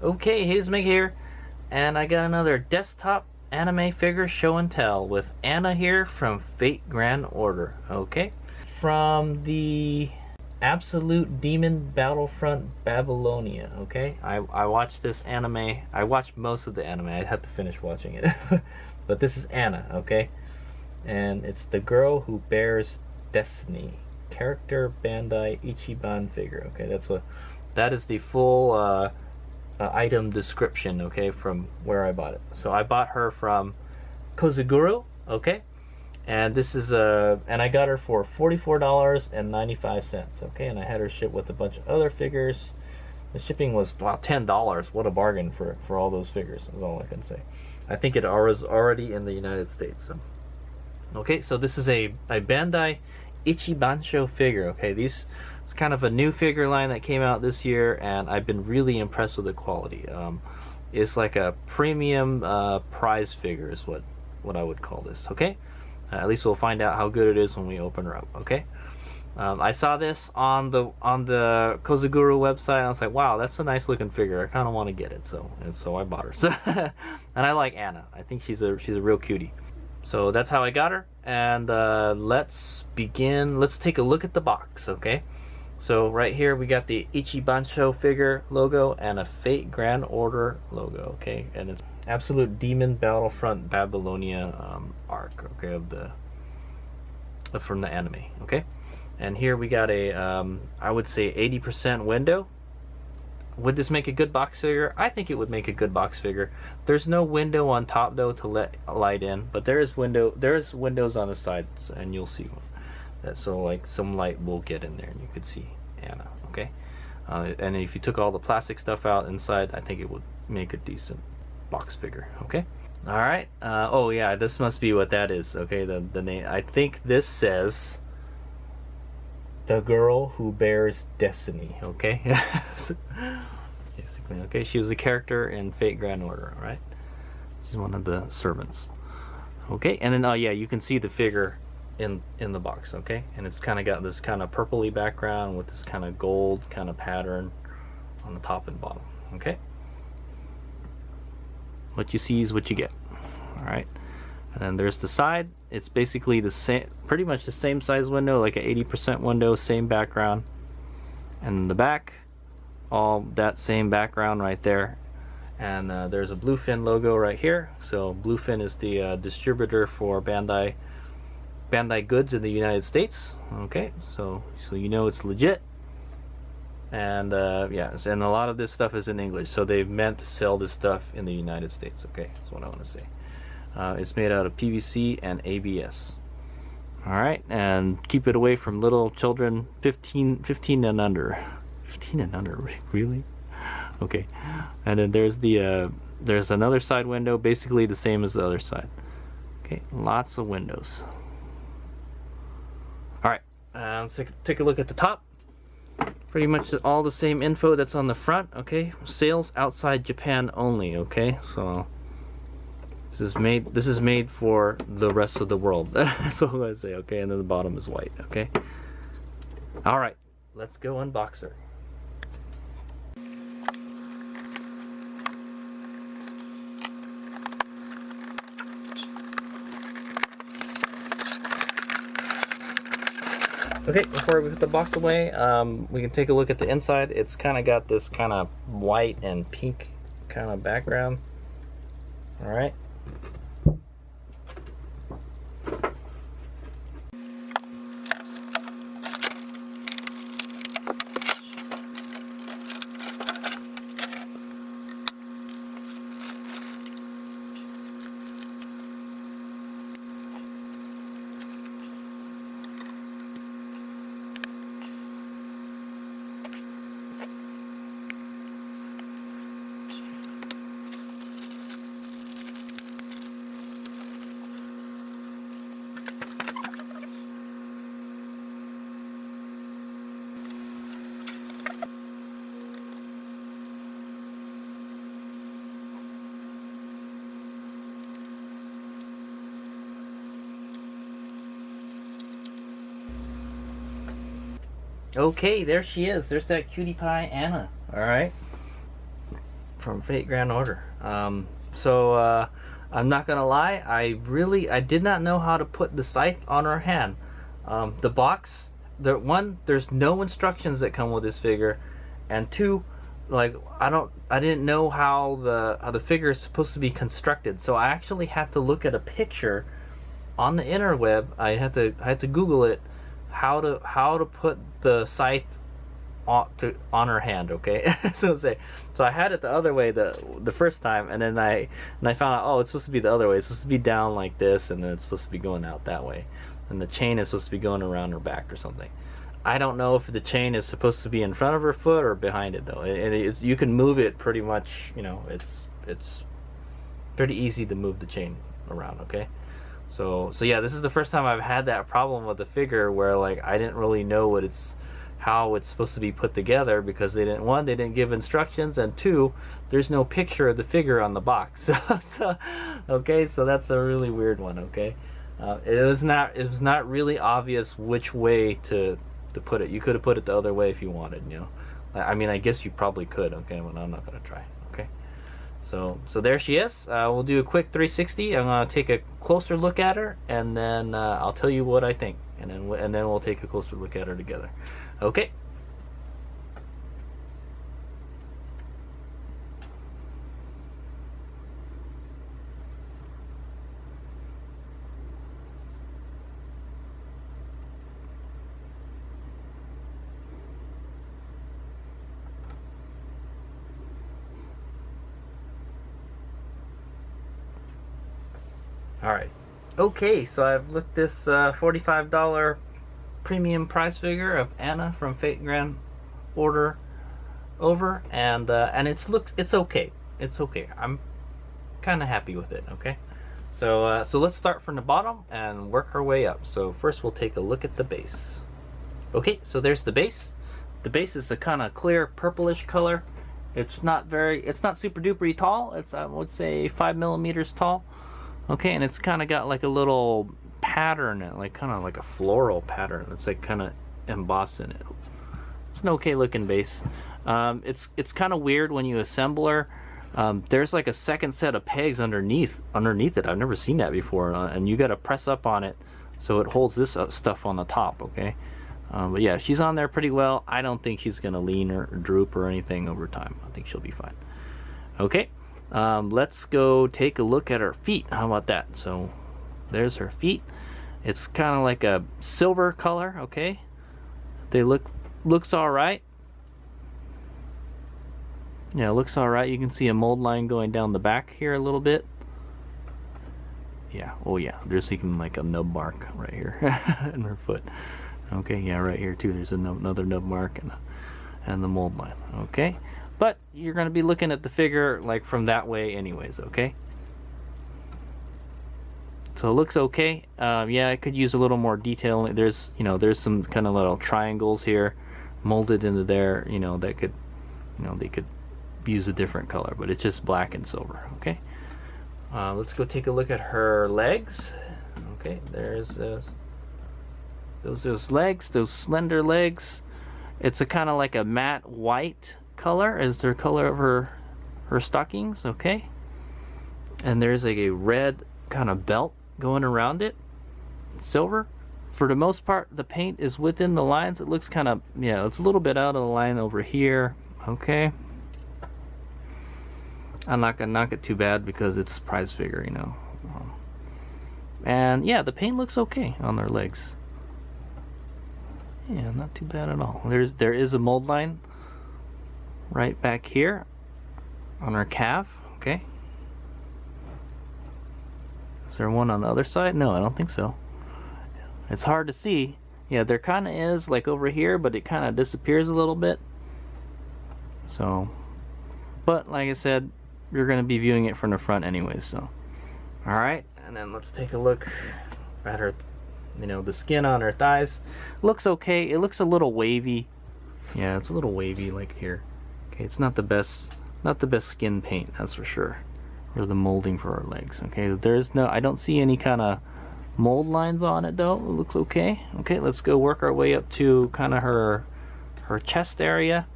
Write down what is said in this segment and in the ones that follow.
Okay, here's Meg here, and I got another desktop anime figure show and tell with Ana here from Fate Grand Order. Okay, from the Absolute Demon Battlefront Babylonia. Okay, I watched this anime. I watched most of the anime. I had to finish watching it, but this is Ana. Okay, and it's the girl who bears destiny. Character Bandai Ichiban figure. Okay, that is the full item description. Okay, from where I bought it. So I bought her from Kozuguru. Okay, and this is and I got her for $44.95. Okay, and I had her shipped with a bunch of other figures. The shipping was $10. What a bargain for all those figures. Is all I can say. I think it was already in the United States. So. Okay, so this is a Bandai Ichibansho figure. Okay, it's kind of a new figure line that came out this year, and I've been really impressed with the quality. It's like a premium prize figure is what I would call this. Okay, at least we'll find out how good it is when we open her up. Okay, I saw this on the Kozuguru website, and I was like, wow, that's a nice looking figure. I kind of want to get it, so I bought her. So, and I like Ana. I think she's a real cutie. So that's how I got her, and let's begin. Let's take a look at the box, okay? So right here we got the Ichibansho figure logo and a Fate Grand Order logo, okay? And it's Absolute Demon Battlefront Babylonia arc, okay, from the anime, okay? And here we got a I would say 80% window. Would this make a good box figure? I think it would make a good box figure. There's no window on top though to let light in, but there is windows on the sides, and you'll see that. So like some light will get in there, and you could see Ana. Okay, and if you took all the plastic stuff out inside, I think it would make a decent box figure. Okay. All right. Oh yeah, this must be what that is. Okay, the name. I think this says the girl who bears destiny. Okay. Basically, okay, she was a character in Fate Grand Order. All right, she's one of the servants. Okay, and then oh yeah, you can see the figure in the box. Okay, and it's kind of got this kind of purpley background with this kind of gold kind of pattern on the top and bottom. Okay, what you see is what you get. All right, and then there's the side. It's basically the same, pretty much the same size window, like an 80% window, same background. And in the back, all that same background right there. And there's a Bluefin logo right here. So Bluefin is the distributor for Bandai goods in the United States. Okay, so you know it's legit. And yeah, and a lot of this stuff is in English, so they've meant to sell this stuff in the United States. Okay, that's what I want to say. It's made out of PVC and ABS. Alright, and keep it away from little children, 15 and under. 15 and under, really? Okay, and then there's another side window, basically the same as the other side. Okay, lots of windows. Alright, let's take a look at the top. Pretty much all the same info that's on the front. Okay, sales outside Japan only. Okay, so this is made for the rest of the world. That's what I say. Okay, and then the bottom is white. Okay. All right, let's go unbox her. Okay, before we put the box away, we can take a look at the inside. It's kind of got this kind of white and pink kind of background. All right. Okay, there she is. There's that cutie pie Ana. All right. from Fate Grand Order. I'm not gonna lie, I did not know how to put the scythe on her hand. The box, there's no instructions that come with this figure, and two, like I didn't know how the figure is supposed to be constructed. So I actually had to look at a picture on the interweb. I had to Google it, how to put the scythe on her hand. Okay. so I had it the other way the first time, and then I found out, oh, it's supposed to be the other way. It's supposed to be down like this, and then it's supposed to be going out that way, and the chain is supposed to be going around her back or something. I don't know if the chain is supposed to be in front of her foot or behind it though. You can move it pretty much, you know, it's pretty easy to move the chain around. Okay. So yeah, this is the first time I've had that problem with the figure where like I didn't really know how it's supposed to be put together, because they didn't give instructions, and two, there's no picture of the figure on the box. Okay, so that's a really weird one. Okay, it was not really obvious which way to put it. You could have put it the other way if you wanted, you know. I mean, I guess you probably could. Okay, but I'm not gonna try. Okay, so there she is. We'll do a quick 360. I'm gonna take a closer look at her, and then I'll tell you what I think, and then we'll take a closer look at her together. Okay. All right. Okay, so I've looked this $45 premium price figure of Ana from Fate Grand Order over, and it's okay. It's okay. I'm kind of happy with it. Okay, so let's start from the bottom and work our way up. So first we'll take a look at the base. Okay, so there's the base. The base is a kind of clear purplish color. It's not super duper tall. It's, I would say, 5 millimeters tall. Okay, and it's kind of got like a little pattern, like kind of like a floral pattern. It's like kind of embossed in it. It's an okay looking base. It's kind of weird when you assemble her. There's like a second set of pegs underneath it. I've never seen that before, and you got to press up on it so it holds this stuff on the top. Okay, but yeah, she's on there pretty well. I don't think she's gonna lean or droop or anything over time. I think she'll be fine. Okay, let's go take a look at her feet. How about that? So there's her feet. It's kind of like a silver color. Okay, they looks all right. Yeah, it looks all right. You can see a mold line going down the back here a little bit. Yeah, oh yeah, there's even like a nub mark right here in her foot. Okay, yeah, right here too. There's another nub mark and the mold line. Okay, but you're going to be looking at the figure like from that way anyways. Okay, so it looks okay. Yeah, I could use a little more detail. There's some kind of little triangles here molded into there. They could use a different color, but it's just black and silver. Okay, let's go take a look at her legs. Okay, there's those legs, those slender legs. It's a kind of like a matte white color as the color of her stockings. Okay, and there's like a red kind of belt going around it, silver. For the most part, the paint is within the lines. It looks kind of, it's a little bit out of the line over here. Okay, I'm not gonna knock it too bad because it's a prize figure, and yeah, the paint looks okay on their legs. Yeah, not too bad at all. There is a mold line right back here on her calf. Okay, is there one on the other side? No, I don't think so. It's hard to see. Yeah, there kind of is, like over here, but it kind of disappears a little bit. So, but like I said, you're going to be viewing it from the front anyways. So, all right, and then let's take a look at her. The skin on her thighs looks okay. It looks a little wavy. Yeah, it's a little wavy, like here. Okay, it's not the best skin paint, that's for sure. Or the molding for her legs. Okay, I don't see any kind of mold lines on it though. It looks okay. Okay, let's go work our way up to kind of her chest area.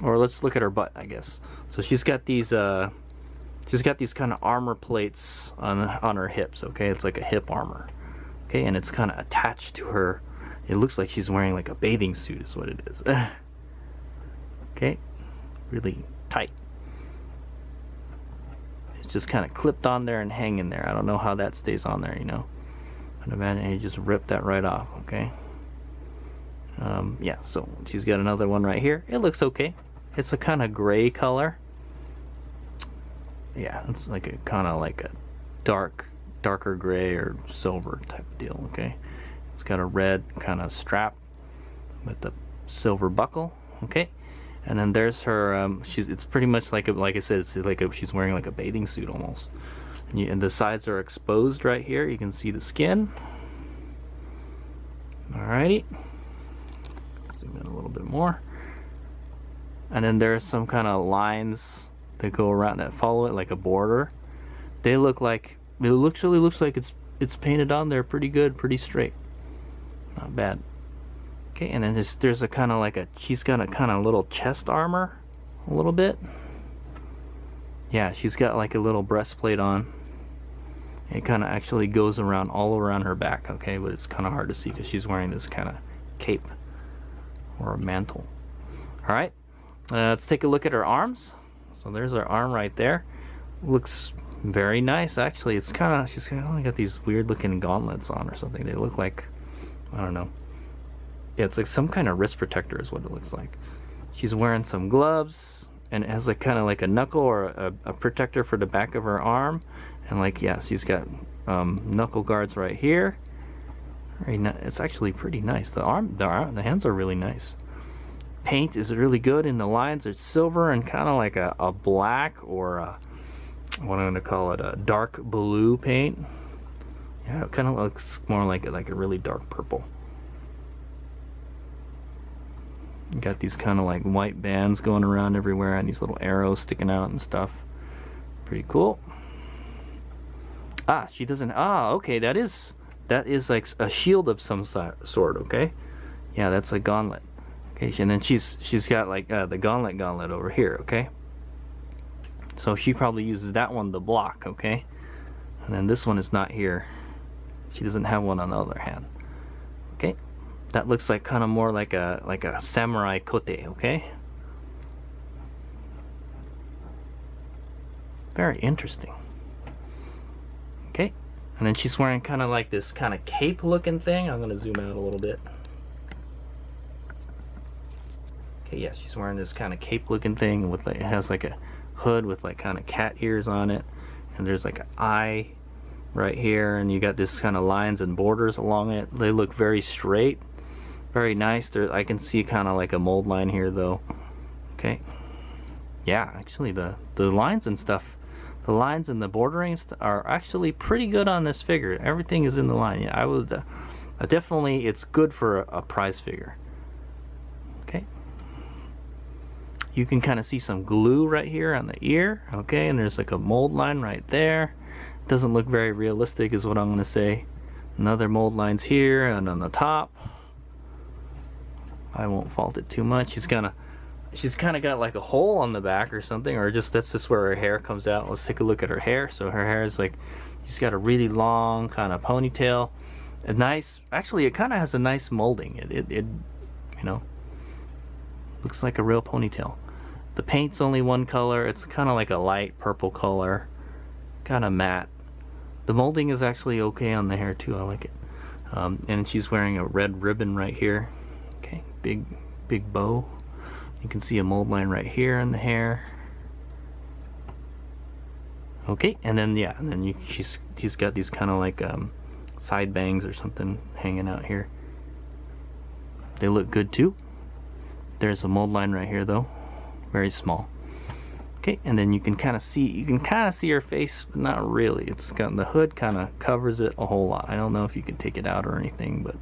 Or let's look at her butt, I guess. So she's got these kind of armor plates on her hips, okay? It's like a hip armor. Okay, and it's kind of attached to her. It looks like she's wearing like a bathing suit is what it is. Okay, really tight. It's just kind of clipped on there and hanging there. I don't know how that stays on there, you know. I'd imagine you just rip that right off, okay? Yeah, so she's got another one right here. It looks okay. It's a kind of gray color. Yeah, it's like a kind of like a darker gray or silver type of deal, okay? It's got a red kind of strap with the silver buckle, okay? And then there's her, it's pretty much like I said, it's like she's wearing like a bathing suit almost. And the sides are exposed right here. You can see the skin. Alrighty. Zoom in a little bit more. And then there's some kind of lines that go around that follow it like a border. They look like, it actually looks like it's painted on there pretty good, pretty straight. Not bad. Okay, and then there's a kind of like she's got a kind of little chest armor, a little bit. Yeah, she's got like a little breastplate on. It kind of actually goes around all around her back, okay, but it's kind of hard to see because she's wearing this kind of cape or a mantle. All right, let's take a look at her arms. So there's her arm right there. Looks very nice, actually. It's kind of, she's kind of got these weird looking gauntlets on or something. They look like, I don't know. Yeah, it's like some kind of wrist protector is what it looks like. She's wearing some gloves, and it has like kind of like a knuckle or a protector for the back of her arm. And like, yeah, she's got knuckle guards right here. It's actually pretty nice. The hands are really nice. Paint is really good in the lines. It's silver and kind of like a black or what I'm gonna call it, a dark blue paint. Yeah, it kind of looks more like a really dark purple. You got these kind of like white bands going around everywhere and these little arrows sticking out and stuff. Pretty cool. Ah, she doesn't. Ah, okay, that is like a shield of some sort. Okay, yeah, that's a gauntlet. Okay, and then she's got like the gauntlet over here. Okay, so she probably uses that one to block. Okay, and then this one is not here. She doesn't have one on the other hand. Okay, that looks like kind of more like a samurai kote. Okay, very interesting. Okay, and then she's wearing kind of like this kind of cape looking thing. I'm gonna zoom out a little bit. Okay, yeah, she's wearing this kind of cape looking thing with like, it has like a hood with like kind of cat ears on it, and there's like an eye right here, and you got this kind of lines and borders along it. They look very straight, very nice. I can see kind of like a mold line here though. Okay, yeah, actually the lines and stuff, the lines and the bordering are actually pretty good on this figure. Everything is in the line. Yeah, I would definitely, it's good for a prize figure. Okay, you can kind of see some glue right here on the ear. Okay, and there's like a mold line right there. Doesn't look very realistic is what I'm going to say. Another mold lines here and on the top. I won't fault it too much. She's kind of got like a hole on the back or something, or just that's just where her hair comes out. Let's take a look at her hair. So her hair is like, she's got a really long kind of ponytail. A nice, actually it kind of has a nice molding. It you know, looks like a real ponytail. The paint's only one color. It's kind of like a light purple color, kind of matte. The molding is actually okay on the hair too. I like it. And she's wearing a red ribbon right here. Okay, big bow. You can see a mold line right here in the hair. Okay, and then yeah, and then she's got these kind of like side bangs or something hanging out here. They look good too. There's a mold line right here though, very small. Okay, and then you can kind of see her face, but not really. It's got the hood kind of covers it a whole lot. I don't know if you can take it out or anything, but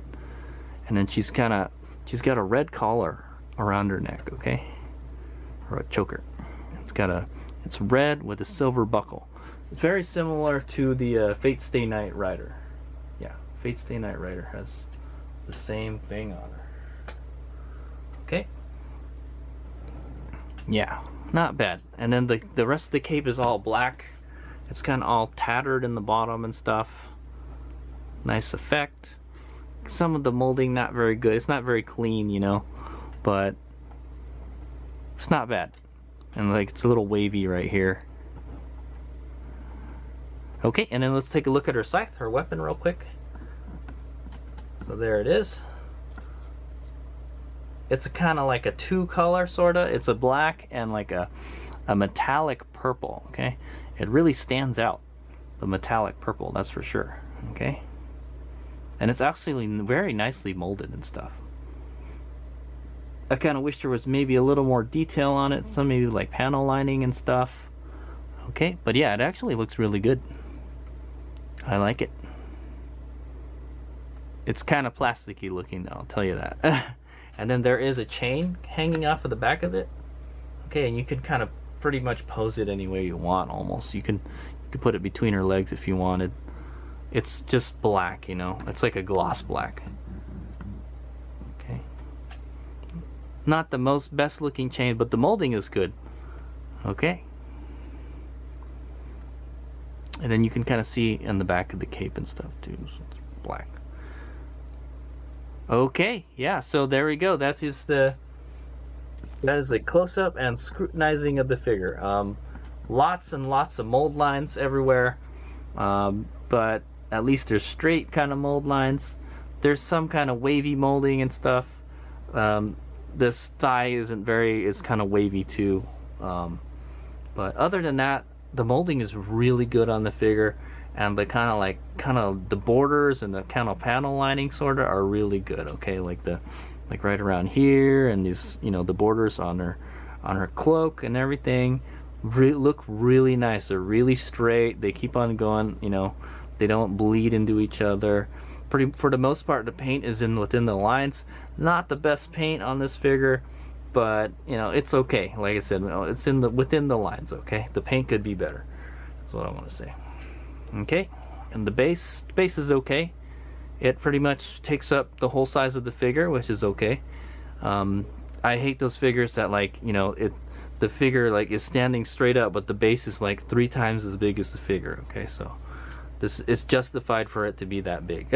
and then she's got a red collar around her neck, okay, or a choker. It's red with a silver buckle. It's very similar to the Fate Stay Night Rider. Yeah, Fate Stay Night Rider has the same thing on her. Okay. Yeah, not bad. And then the rest of the cape is all black. It's kind of all tattered in the bottom and stuff. Nice effect. Some of the molding not very good. It's not very clean, you know, but it's not bad. And like it's a little wavy right here. Okay, and then let's take a look at her scythe, her weapon, real quick. So there it is. It's a kind of like a two-color sorta. It's a black and like a metallic purple. Okay, it really stands out, the metallic purple, that's for sure. Okay, and it's actually very nicely molded and stuff. I kind of wish there was maybe a little more detail on it, some maybe like panel lining and stuff. Okay, but yeah, it actually looks really good. I like it. It's kind of plasticky looking though, I'll tell you that. And then there is a chain hanging off of the back of it. Okay, and you could kind of pretty much pose it any way you want almost. You could put it between her legs if you wanted. It's just black, you know. It's like a gloss black. Okay. Not the most best looking chain, but the molding is good. Okay. And then you can kind of see in the back of the cape and stuff too. So it's black. Okay, yeah, so there we go. That is the close-up and scrutinizing of the figure. Lots and lots of mold lines everywhere, but at least there's straight kind of mold lines. There's some kind of wavy molding and stuff. This thigh is kind of wavy too, but other than that, the molding is really good on the figure. And the kind of the borders and the kind of panel lining sort of are really good. Okay, like right around here, and these, you know, the borders on her cloak and everything look really nice. They're really straight. They keep on going. You know, they don't bleed into each other. For the most part, the paint is within the lines. Not the best paint on this figure, but you know, it's okay. Like I said, it's within the lines. Okay, the paint could be better. That's what I want to say. Okay, and the base is okay. It pretty much takes up the whole size of the figure, which is okay. I hate those figures that, like, you know, the figure like is standing straight up, but the base is like 3 times as big as the figure. Okay, so it's justified for it to be that big.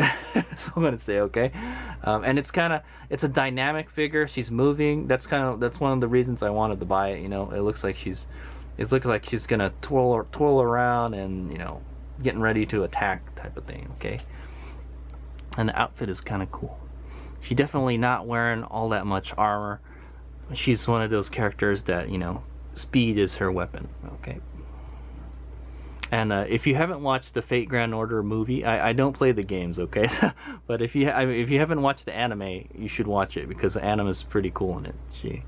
So I'm gonna say, okay. And it's a dynamic figure. She's moving. That's one of the reasons I wanted to buy it. You know, it looks like she's gonna twirl around and, you know, getting ready to attack type of thing. Okay, and the outfit is kind of cool. She's definitely not wearing all that much armor. She's one of those characters that, you know, speed is her weapon. Okay, and if you haven't watched the Fate Grand Order movie, I don't play the games, okay? But if you haven't watched the anime, you should watch it, because the anime is pretty cool in it.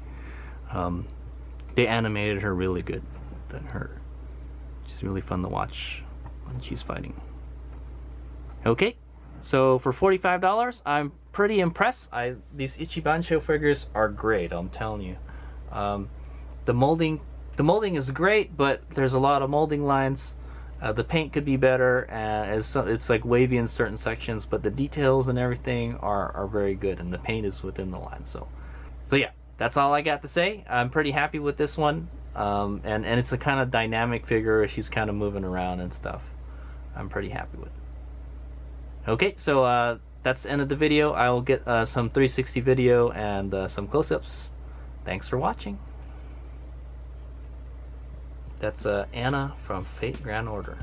They animated her really good. She's really fun to watch when she's fighting. Okay, so for $45, I'm pretty impressed. These Ichibansho figures are great, I'm telling you. The molding is great, but there's a lot of molding lines. The paint could be better, and it's like wavy in certain sections, but the details and everything are very good, and the paint is within the line. So yeah, that's all I got to say. I'm pretty happy with this one. And it's a kind of dynamic figure. She's kind of moving around and stuff. I'm pretty happy with it. Okay, so that's the end of the video. I will get some 360 video and some close-ups. Thanks for watching. That's Ana from Fate Grand Order.